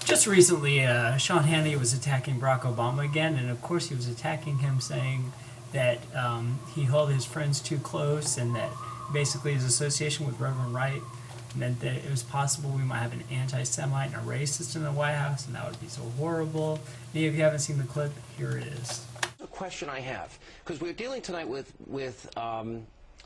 Just recently, Sean Hannity was attacking Barack Obama again, and of course he was attacking him, saying that he held his friends too close, and that basically his association with Reverend Wright meant that it was possible we might have an anti-Semite and a racist in the White House, and that would be so horrible. Any of you haven't seen the clip, here it is. A question I have, because we're dealing tonight with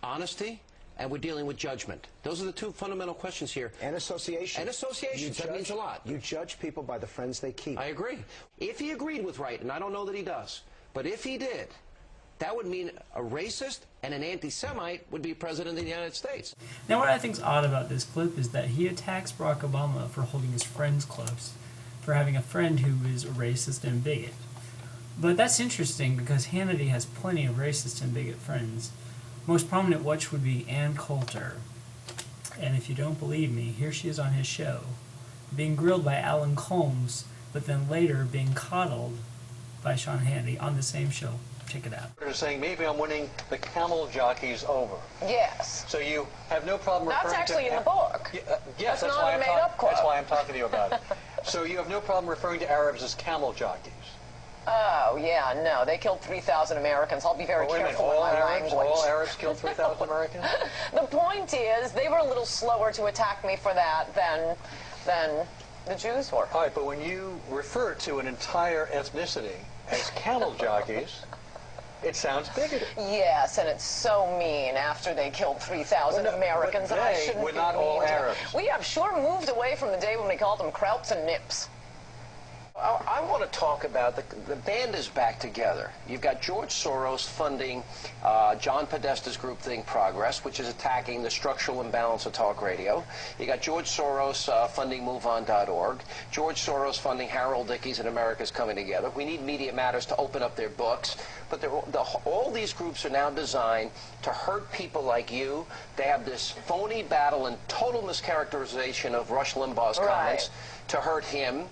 honesty, and we're dealing with judgment. Those are the two fundamental questions here. And association. And association. That means a lot. You judge people by the friends they keep. I agree. If he agreed with Wright, and I don't know that he does, but if he did, that would mean a racist and an anti-Semite would be president of the United States. Now, what I think is odd about this clip is that he attacks Barack Obama for holding his friends close, for having a friend who is a racist and bigot. But that's interesting because Hannity has plenty of racist and bigot friends. Most prominent which would be Ann Coulter. And if you don't believe me, here she is on his show, being grilled by Alan Colmes, but then later being coddled by Sean Hannity on the same show. Check it out. They're saying maybe I'm winning the camel jockeys over. Yes. So you have no problem referring to... That's actually in the book. Yes, that's not a made-up quote. That's why I'm talking to you about it. So you have no problem referring to Arabs as camel jockeys. Oh, yeah, no. They killed 3,000 Americans. I'll be very careful with my language. All Arabs killed 3,000 Americans? The point is, they were a little slower to attack me for that than the Jews were. All right, but when you refer to an entire ethnicity as camel jockeys, it sounds bigoted. Yes, and it's so mean after they killed 3,000 Americans. But they were not all Arabs. We have sure moved away from the day when we called them krauts and nips. I want to talk about the band is back together. You've got George Soros funding John Podesta's groupthink Progress, which is attacking the structural imbalance of talk radio. You got George Soros funding MoveOn.org. George Soros funding Harold Dickey's and America's Coming Together. We need Media Matters to open up their books. But all these groups are now designed to hurt people like you. They have this phony battle and total mischaracterization of Rush Limbaugh's comments to hurt him.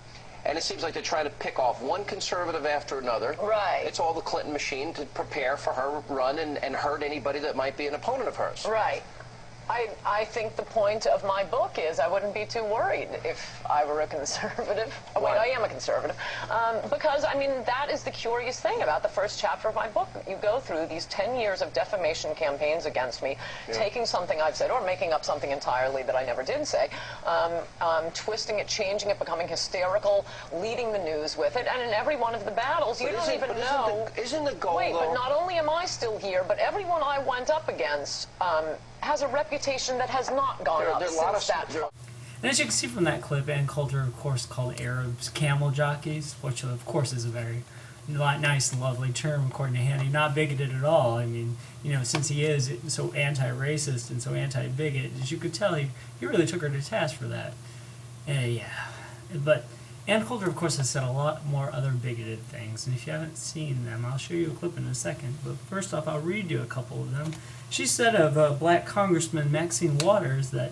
And it seems like they're trying to pick off one conservative after another. Right. It's all the Clinton machine to prepare for her run and hurt anybody that might be an opponent of hers. Right. I think the point of my book is I wouldn't be too worried if I were a conservative. Oh, wait, I am a conservative. Because, I mean, that is the curious thing about the first chapter of my book. You go through these 10 years of defamation campaigns against me, taking something I've said or making up something entirely that I never did say, twisting it, changing it, becoming hysterical, leading the news with it. And in every one of the battles, you don't even know. Isn't the goal, Wait, though? but not only am I still here, but everyone I went up against has a reputation that has not gone up since that time. And as you can see from that clip, Ann Coulter, of course, called Arabs camel jockeys, which of course is a very nice and lovely term, according to Hannity. Not bigoted at all. I mean, you know, since he is so anti-racist and so anti-bigot, as you could tell, he really took her to task for that. Yeah. But Ann Coulter, of course, has said a lot more other bigoted things, and if you haven't seen them, I'll show you a clip in a second. But first off, I'll read you a couple of them. She said of black Congressman Maxine Waters that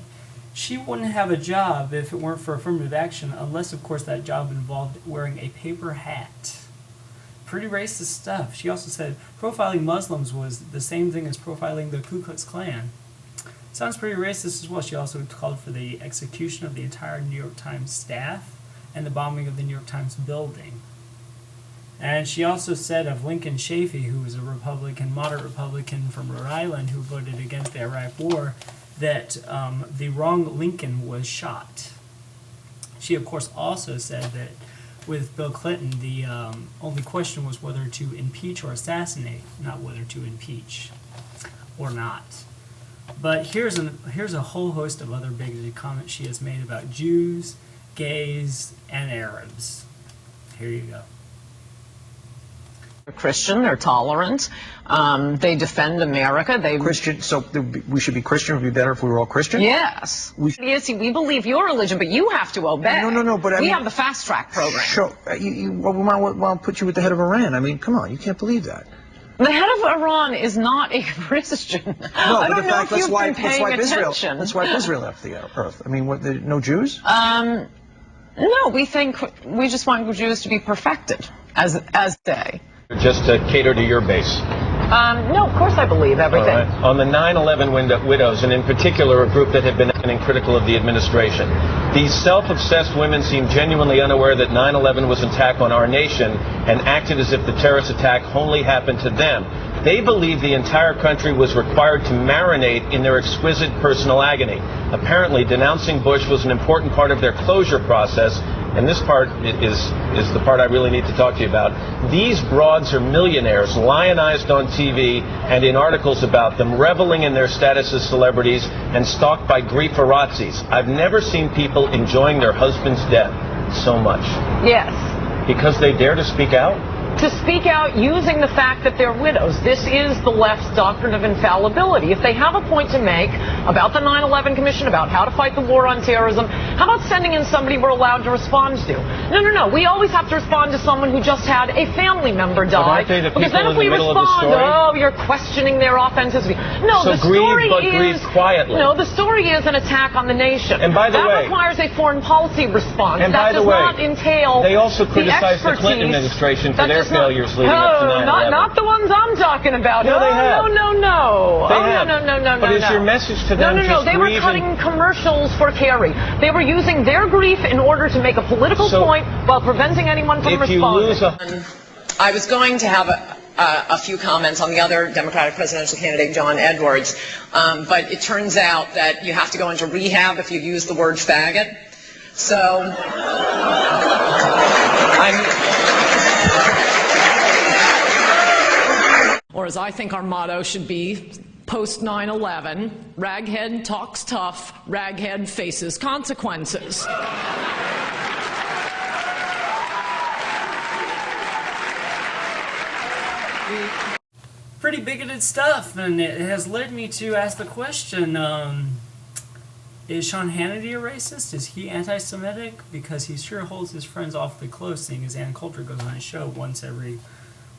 she wouldn't have a job if it weren't for affirmative action, unless, of course, that job involved wearing a paper hat. Pretty racist stuff. She also said profiling Muslims was the same thing as profiling the Ku Klux Klan. Sounds pretty racist as well. She also called for the execution of the entire New York Times staff and the bombing of the New York Times building. And she also said of Lincoln Chafee, who was a Republican, moderate Republican from Rhode Island who voted against the Iraq War, that the wrong Lincoln was shot. She, of course, also said that with Bill Clinton, the only question was whether to impeach or assassinate, not whether to impeach or not. But here's a whole host of other bigoted comments she has made about Jews, gays, and Arabs. Here you go. They're Christian, they're tolerant, they defend America. Christian, so we should be Christian. It would be better if we were all Christian? Yes. Yes, we believe your religion, but you have to obey. No, but we have the fast track program. Sure. We want to put you with the head of Iran. I mean, come on, you can't believe that. The head of Iran is not a Christian. No, I but don't in know fact, if you've been paying attention. Let's wipe Israel off the earth. I mean, no Jews? No, we just want Jews to be perfected as they. Just to cater to your base. No, of course I believe everything. All right. On the 9/11 widows, and in particular a group that had been critical of the administration, these self-obsessed women seemed genuinely unaware that 9/11 was an attack on our nation and acted as if the terrorist attack only happened to them. They believed the entire country was required to marinate in their exquisite personal agony. Apparently, denouncing Bush was an important part of their closure process, and this part is the part I really need to talk to you about. These broads are millionaires, lionized on TV and in articles about them, reveling in their status as celebrities and stalked by grieferazzis. I've never seen people enjoying their husband's death so much. Yes. Because they dare to speak out? To speak out using the fact that they're widows. This is the left's doctrine of infallibility. If they have a point to make about the 9/11 Commission, about how to fight the war on terrorism, how about sending in somebody we're allowed to respond to? No. We always have to respond to someone who just had a family member die. Aren't they the because then people if in we the middle of the respond, story? oh, you're questioning their authenticity. No, So the story grieve quietly. No, the story is an attack on the nation. And by the that way, requires a foreign policy response. And that by the does way, not entail they also criticized the Clinton expertise. administration for That their does not- failures leading up to 9/11. Not the ones I'm talking about. No, they have. No. They Oh, have. no. But is your message to them No. just They were grieve cutting commercials for Kerry. They were using their grief in order to make a political point while preventing anyone from if you responding. lose I was going to have a few comments on the other Democratic presidential candidate, John Edwards, but it turns out that you have to go into rehab if you use the word faggot. So or as I think our motto should be, post 9/11, raghead talks tough, raghead faces consequences. Pretty bigoted stuff, and it has led me to ask the question, is Sean Hannity a racist? Is he anti-Semitic? Because he sure holds his friends awfully close, seeing as Ann Coulter goes on his show once every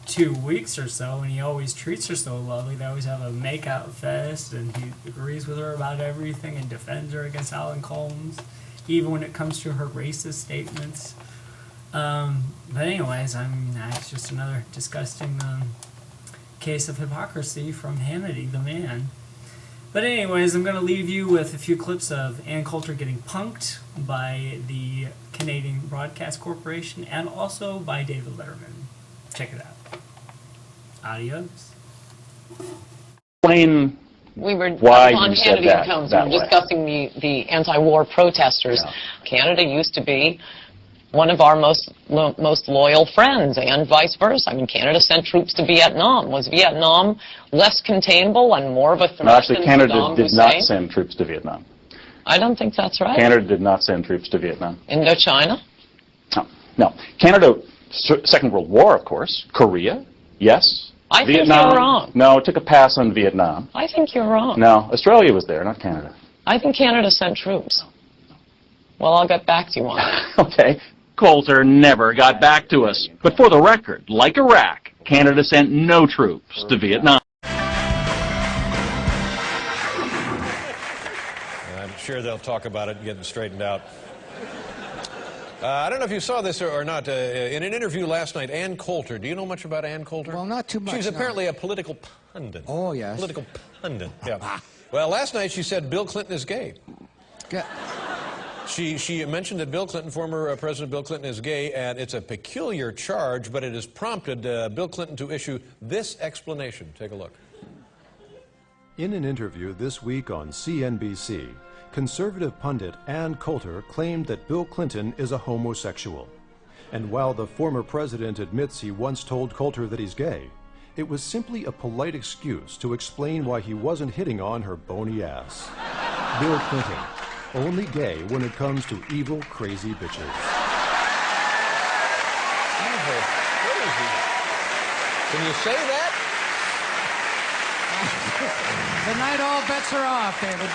2 weeks or so, and he always treats her so lovely. They always have a make-out fest, and he agrees with her about everything and defends her against Alan Colmes, even when it comes to her racist statements. But anyways, it's just another disgusting case of hypocrisy from Hannity, the man. But anyways, I'm going to leave you with a few clips of Ann Coulter getting punked by the Canadian Broadcast Corporation and also by David Letterman. Check it out. Adios. Explain We were why on you said Hannity that, and Combs. that We were way. discussing the anti-war protesters. Yeah. Canada used to be one of our most loyal friends, and vice versa. I mean, Canada sent troops to Vietnam. Was Vietnam less containable and more of a threat No, actually, than Canada Saddam did not Hussein? send troops to Vietnam. I don't think that's right. Canada did not send troops to Vietnam. Indochina? No. Canada, Second World War, of course. Korea, yes. I think Vietnam, you're wrong. No, it took a pass on Vietnam. I think you're wrong. No, Australia was there, not Canada. I think Canada sent troops. Well, I'll get back to you on that. Okay. Coulter never got back to us. But for the record, like Iraq, Canada sent no troops to Vietnam. I'm sure they'll talk about it and get it straightened out. I don't know if you saw this or not. In an interview last night, Ann Coulter. Do you know much about Ann Coulter? Well, not too much. She's no. apparently a political pundit. Oh, yes. Political pundit, yeah. Well, last night she said Bill Clinton is gay. She mentioned that Bill Clinton, former President Bill Clinton, is gay, and it's a peculiar charge, but it has prompted Bill Clinton to issue this explanation. Take a look. In an interview this week on CNBC, conservative pundit Ann Coulter claimed that Bill Clinton is a homosexual. And while the former president admits he once told Coulter that he's gay, it was simply a polite excuse to explain why he wasn't hitting on her bony ass. Bill Clinton, only gay when it comes to evil, crazy bitches. Can you say that? Tonight all bets are off, David.